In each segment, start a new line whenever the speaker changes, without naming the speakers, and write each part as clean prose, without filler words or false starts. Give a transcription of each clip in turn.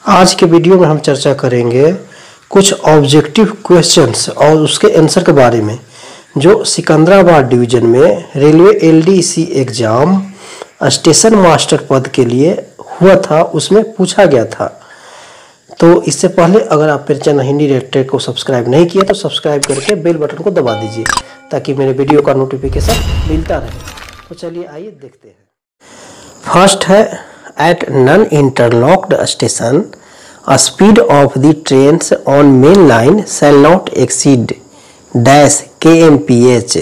आज के वीडियो में हम चर्चा करेंगे कुछ ऑब्जेक्टिव क्वेश्चंस और उसके आंसर के बारे में जो सिकंदराबाद डिवीज़न में railway LDC exam station master पद के लिए हुआ था, उसमें पूछा गया था। तो इससे पहले अगर आप मेरे चैनल हिंदी रिलेटेड को सब्सक्राइब नहीं किया तो सब्सक्राइब करके बेल बटन को दबा दीजिए ताकि मेरे वीडियो का नोटिफिकेशन मिलता रहे। तो चलिए आइए देखते हैं। फर्स्ट है, at non interlocked station speed of the trains on main line shall not exceed dash kmph।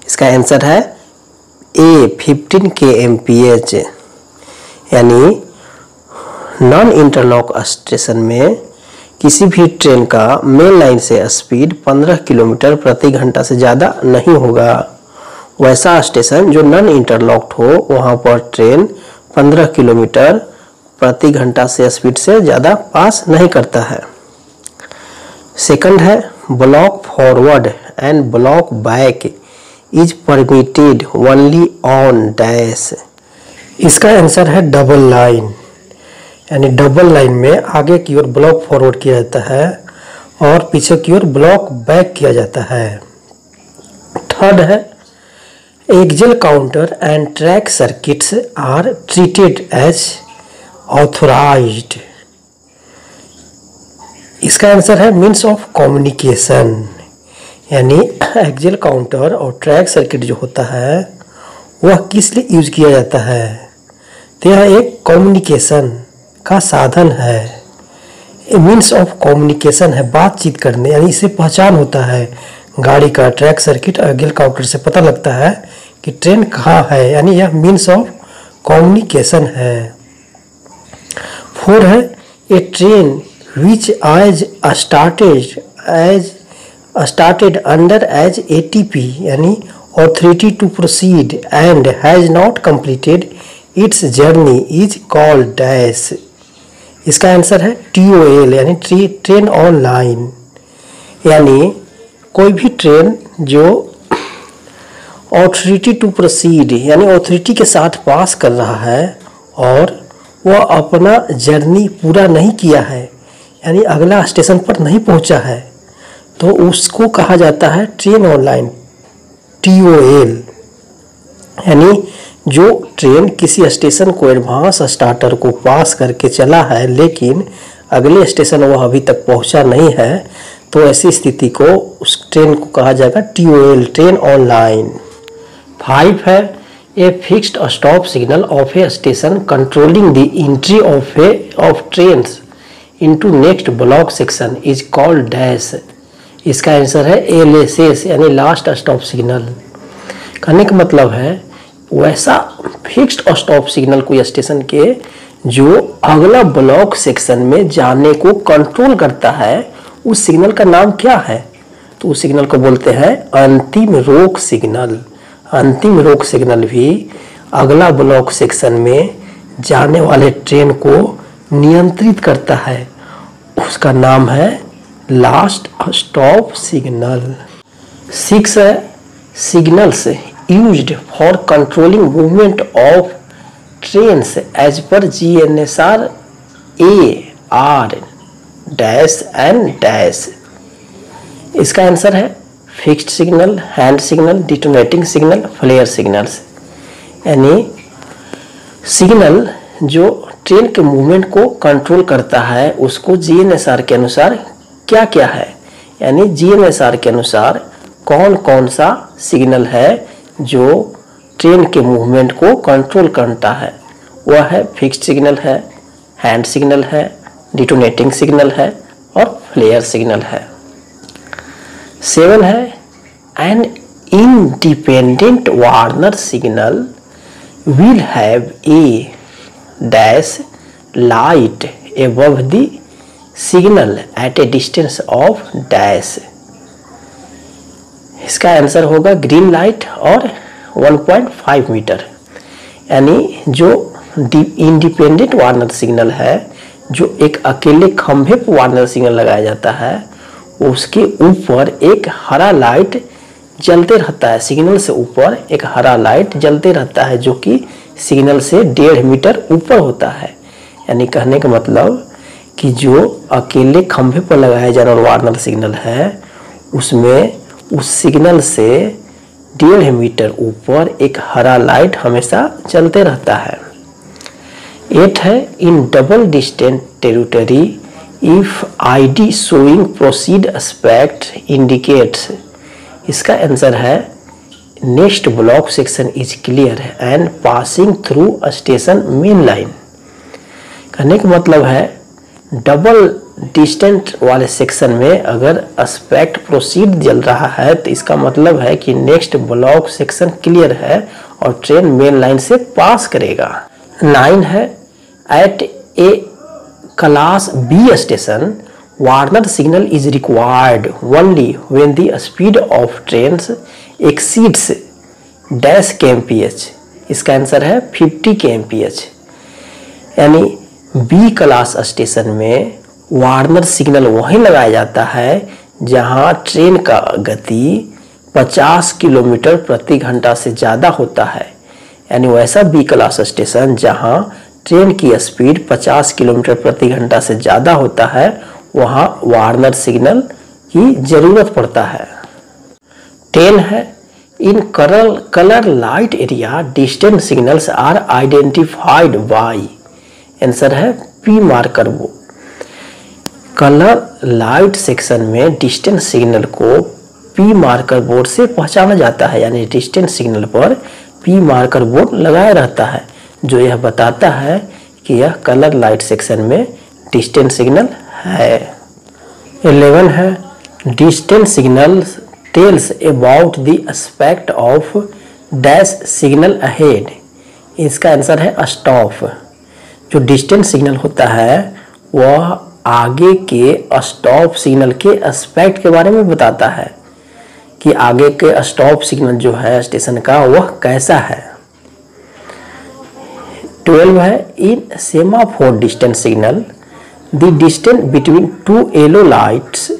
इसका आंसर है ए 15 kmph। यानी नॉन इंटरलॉक स्टेशन में किसी भी ट्रेन का मेन लाइन से स्पीड 15 किलोमीटर प्रति घंटा से ज़्यादा नहीं होगा। वैसा स्टेशन जो नॉन इंटरलॉक्ड हो वहाँ पर ट्रेन 15 किलोमीटर प्रति घंटा से स्पीड से ज़्यादा पास नहीं करता है। सेकंड है, block forward and block back is permitted only on dash. इसका आंसर है डबल लाइन। यानी डबल लाइन में आगे की ओर ब्लॉक फॉरवर्ड किया जाता है और पीछे की ओर ब्लॉक बैक किया जाता है। थर्ड है, axle counter and track circuits are treated as authorised. इसका आंसर है मीन्स ऑफ कम्युनिकेशन। यानी एक्सेल काउंटर और ट्रैक सर्किट जो होता है वह किस लिए यूज किया जाता है, तो यह एक कम्युनिकेशन का साधन है। मीन्स ऑफ कम्युनिकेशन है, बातचीत करने, यानी इससे पहचान होता है गाड़ी का। ट्रैक सर्किट और एक्सेल काउंटर से पता लगता है कि ट्रेन कहाँ है, यानी यह मीन्स ऑफ कम्युनिकेशन है। फोर है, ए train which as started under as ATP यानी authority to proceed and has not completed its journey is called dash। इसका आंसर है TOL यानी ट्रेन ऑन लाइन। यानी कोई भी ट्रेन जो ऑथोरिटी टू प्रोसीड यानी ऑथोरिटी के साथ पास कर रहा है और वह अपना जर्नी पूरा नहीं किया है, यानी अगला स्टेशन पर नहीं पहुंचा है, तो उसको कहा जाता है ट्रेन ऑनलाइन TOL। यानी जो ट्रेन किसी स्टेशन को एडवांस स्टार्टर को पास करके चला है लेकिन अगले स्टेशन वह अभी तक पहुंचा नहीं है, तो ऐसी स्थिति को उस ट्रेन को कहा जाएगा TOL ट्रेन ऑनलाइन। 5 है, a fixed stop signal of A station controlling the entry of trains into next block section is called dash. इसका आंसर है LSS यानी लास्ट स्टॉप सिग्नल। कहने का मतलब है वैसा फिक्स्ड स्टॉप सिग्नल कोई स्टेशन के जो अगला ब्लॉक सेक्शन में जाने को कंट्रोल करता है, उस सिग्नल का नाम क्या है, तो उस सिग्नल को बोलते हैं अंतिम रोक सिग्नल। अंतिम रोक सिग्नल भी अगला ब्लॉक सेक्शन में जाने वाले ट्रेन को नियंत्रित करता है, उसका नाम है लास्ट स्टॉप सिग्नल। 6 है, signals used for controlling movement of trains as per GNSR AR dash and dash. इसका आंसर है fixed signal, hand signal, detonating signal, flare signals. यानी सिग्नल जो ट्रेन के मूवमेंट को कंट्रोल करता है उसको GNSR के अनुसार क्या क्या है, यानी GNSR के अनुसार कौन कौन सा सिग्नल है जो ट्रेन के मूवमेंट को कंट्रोल करता है, वह है फिक्स्ड सिग्नल है, हैंड सिग्नल है, डिटोनेटिंग सिग्नल है और फ्लेयर सिग्नल है। 7 है, an independent Warner signal will have a dash light above the signal at a distance of dash. इसका आंसर होगा ग्रीन लाइट और 1.5 मीटर। यानी जो इंडिपेंडेंट वार्नर सिग्नल है, जो एक अकेले खंभे पर वार्नर सिग्नल लगाया जाता है, उसके ऊपर एक हरा लाइट जलते रहता है। सिग्नल से ऊपर एक हरा लाइट जलते रहता है जो कि सिग्नल से 1.5 मीटर ऊपर होता है। यानी कहने का मतलब कि जो अकेले खंभे पर लगाया जाने वाला वार्नर सिग्नल है उसमें उस सिग्नल से 1.5 मीटर ऊपर एक हरा लाइट हमेशा चलते रहता है। 8 है, in double distance territory if ID showing proceed aspect indicates. इसका आंसर है next block section is clear and passing through station main line. कहने का मतलब है डबल डिस्टेंस वाले सेक्शन में अगर एस्पेक्ट प्रोसीड जल रहा है तो इसका मतलब है कि नेक्स्ट ब्लॉक सेक्शन क्लियर है और ट्रेन मेन लाइन से पास करेगा। 9 है, at A class B station warner signal is required only when the speed of trains exceeds dash kmph। इसका आंसर है 50 kmph। यानी बी क्लास स्टेशन में वार्नर सिग्नल वहीं लगाया जाता है जहां ट्रेन का गति 50 किलोमीटर प्रति घंटा से ज़्यादा होता है। यानी वैसा बी क्लास स्टेशन जहां ट्रेन की स्पीड 50 किलोमीटर प्रति घंटा से ज़्यादा होता है वहां वार्नर सिग्नल की ज़रूरत पड़ता है। 10 है, in colour light area distance signals are identified by. Answer है पी मार्कर वो। कलर लाइट सेक्शन में डिस्टेंस सिग्नल को पी मार्कर बोर्ड से पहचाना जाता है। यानी डिस्टेंस सिग्नल पर पी मार्कर बोर्ड लगाया रहता है जो यह बताता है कि यह कलर लाइट सेक्शन में डिस्टेंस सिग्नल है। 11 है, distance signal tells about the aspect of dash signal ahead. इसका आंसर है स्टॉप। जो डिस्टेंस सिग्नल होता है वह आगे के स्टॉप सिग्नल के एस्पेक्ट के बारे में बताता है कि आगे के स्टॉप सिग्नल जो है स्टेशन का वह कैसा है। 12 है, in semaphore distance signal the distance between two yellow lights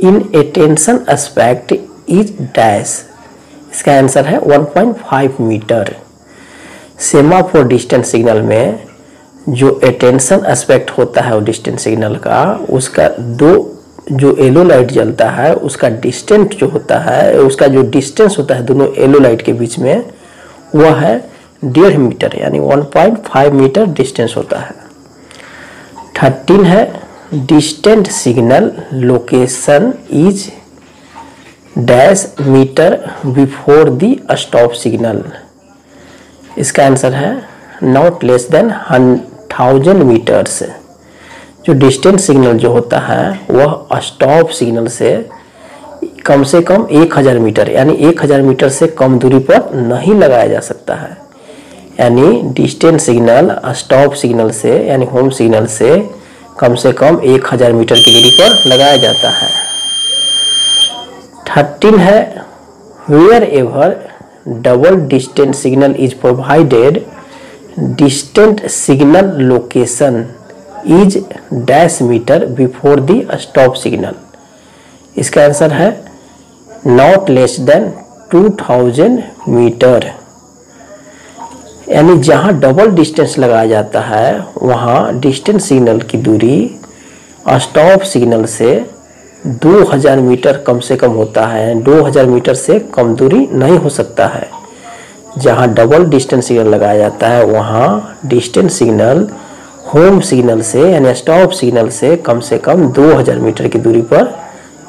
in attention aspect is dash. इसका आंसर है 1.5 मीटर। सेमाफोर डिस्टेंस सिग्नल में जो अटेंशन एस्पेक्ट होता है वो डिस्टेंस सिग्नल का उसका दो जो येलो लाइट जलता है उसका डिस्टेंस जो होता है उसका जो डिस्टेंस होता है दोनों येलो लाइट के बीच में वह है 1.5 मीटर यानी 1.5 मीटर डिस्टेंस होता है। 13 है, distant signal location is dash metre before the stop signal. इसका आंसर है नॉट लेस देन 1000 मीटर्स। जो डिस्टेंस सिग्नल जो होता है वह स्टॉप सिग्नल से कम 1000 मीटर यानी 1000 मीटर से कम दूरी पर नहीं लगाया जा सकता है। यानी डिस्टेंस सिग्नल स्टॉप सिग्नल से यानी होम सिग्नल से कम 1000 मीटर की दूरी पर लगाया जाता है। 13 है, wherever double distance signal is provided distant signal location is dash metre before the stop signal. इसका आंसर है नॉट लेस देन 2000 मीटर। यानी जहां डबल डिस्टेंस लगाया जाता है वहां डिस्टेंस सिग्नल की दूरी स्टॉप सिग्नल से 2000 मीटर कम से कम होता है। 2000 मीटर से कम दूरी नहीं हो सकता है। जहां डबल डिस्टेंस सिग्नल लगाया जाता है वहां डिस्टेंस सिग्नल होम सिग्नल से यानी स्टॉप सिग्नल से कम 2000 मीटर की दूरी पर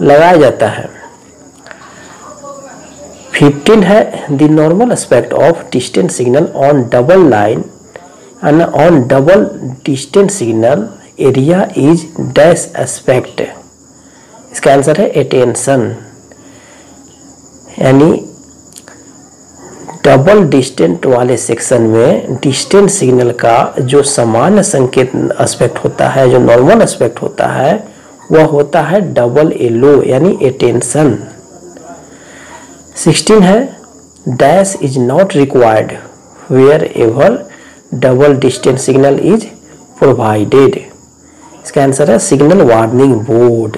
लगाया जाता है। 15 है, the normal aspect of distance signal on double line and on double distance signal area is dash aspect. इसका आंसर है अटेंशन। यानी डबल डिस्टेंस वाले सेक्शन में डिस्टेंस सिग्नल का जो सामान्य संकेत एस्पेक्ट होता है जो नॉर्मल एस्पेक्ट होता है वह होता है डबल येलो यानी अटेंशन। 16 है, dash is not required wherever double distance signal is provided. इसका आंसर है सिग्नल वार्निंग बोर्ड।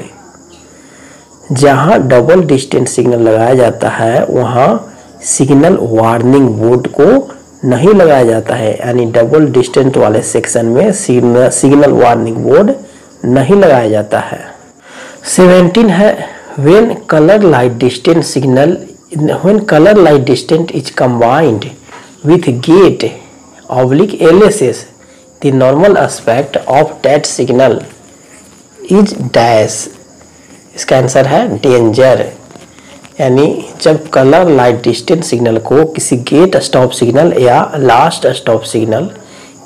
जहां डबल डिस्टेंस सिग्नल लगाया जाता है वहां सिग्नल वार्निंग बोर्ड को नहीं लगाया जाता है। यानी डबल डिस्टेंस वाले सेक्शन में सिग्नल वार्निंग बोर्ड नहीं लगाया जाता है। 17 है when color light distance signal is combined with gate oblique LSS, the normal aspect of that signal is dash। इसका आंसर है डेंजर। यानी जब कलर लाइट डिस्टेंस सिग्नल को किसी गेट स्टॉप सिग्नल या लास्ट स्टॉप सिग्नल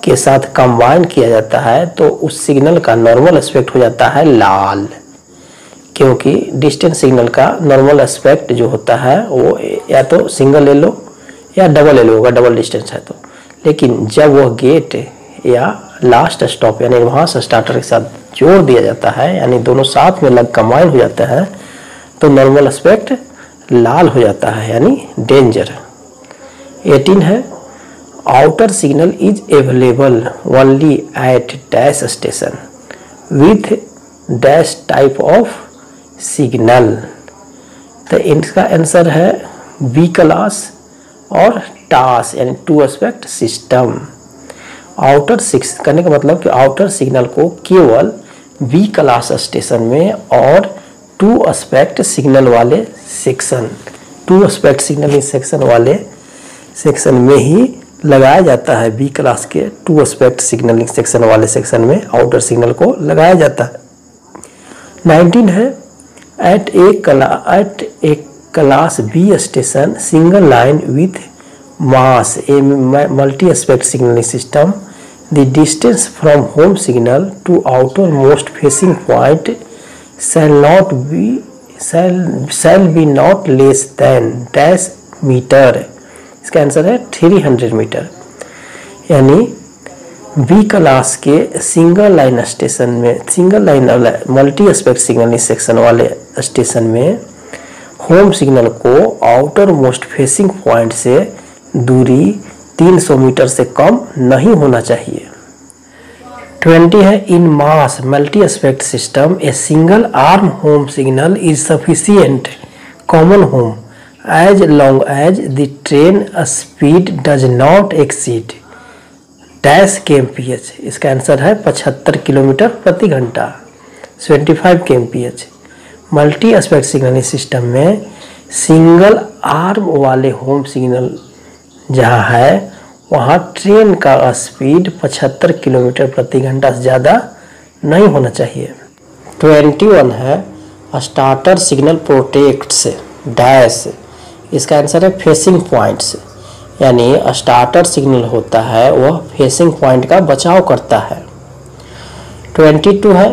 के साथ combine किया जाता है तो उस सिग्नल का नॉर्मल एस्पेक्ट हो जाता है लाल, क्योंकि डिस्टेंस सिग्नल का नॉर्मल एस्पेक्ट जो होता है वो या तो सिंगल ले लो या डबल ले लो होगा, डबल डिस्टेंस है तो। लेकिन जब वह गेट या लास्ट स्टॉप यानी एडवांस स्टार्टर के साथ जोड़ दिया जाता है, यानी दोनों साथ में लग कंबाइन हो जाता है, तो नॉर्मल एस्पेक्ट लाल हो जाता है, यानी डेंजर। 18 है outer signal is available only at dash station with dash type of signal. तो इनका आंसर है बी क्लास और टास यानी टू एस्पेक्ट सिस्टम। आउटर सिक्स करने का मतलब कि आउटर सिग्नल को केवल बी क्लास स्टेशन में और टू एस्पेक्ट सिग्नल वाले section, two aspect signalling section वाले सेक्शन में ही लगाया जाता है। बी क्लास के टू एस्पेक्ट सिग्नलिंग सेक्शन वाले सेक्शन में आउटर सिग्नल को लगाया जाता है। 19 है at A class B station single line with mass a multi aspect signalling system the distance from home signal to outermost facing point shall be not less than dash metre. इसका answer है 300 metre. यानी B class के single line station में, single line multi aspect signalling section वाले station में home signal को outer most facing point से दूरी 300 मीटर से कम नहीं होना चाहिए। 20 है in mass multi aspect system a single arm home signal is sufficient common home as long as the train speed does not exceed dash kmph। इसका answer है 75 kilometre प्रति घंटा, 25 kmph। Multi aspect signalling system में single arm वाले home signal जहां है वहां train का स्पीड 75 किलोमीटर प्रति घंटा से ज़्यादा नहीं होना चाहिए। 21 है स्टार्टर सिग्नल प्रोटेक्ट्स डैश। इसका आंसर है फेसिंग पॉइंट्स। यानी स्टार्टर सिग्नल होता है वह फेसिंग पॉइंट का बचाव करता है। 22 है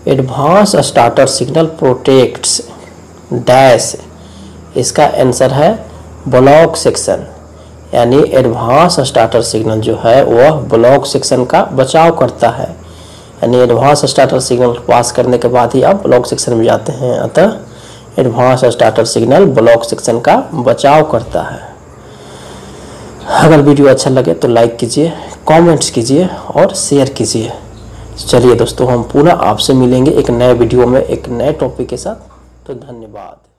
advance starter signal protects dash. इसका आंसर है ब्लॉक सेक्शन। यानी एडवांस स्टार्टर सिग्नल जो है वह ब्लॉक सेक्शन का बचाव करता है। यानी एडवांस स्टार्टर सिग्नल पास करने के बाद ही आप ब्लॉक सेक्शन में जाते हैं, अतः advance starter signal block section का बचाव करता है। अगर वीडियो अच्छा लगे तो लाइक कीजिए, कमेंट्स कीजिए और शेयर कीजिए। चलिए दोस्तों, हम पुनः आपसे मिलेंगे एक नए वीडियो में एक नए टॉपिक के साथ। तो धन्यवाद।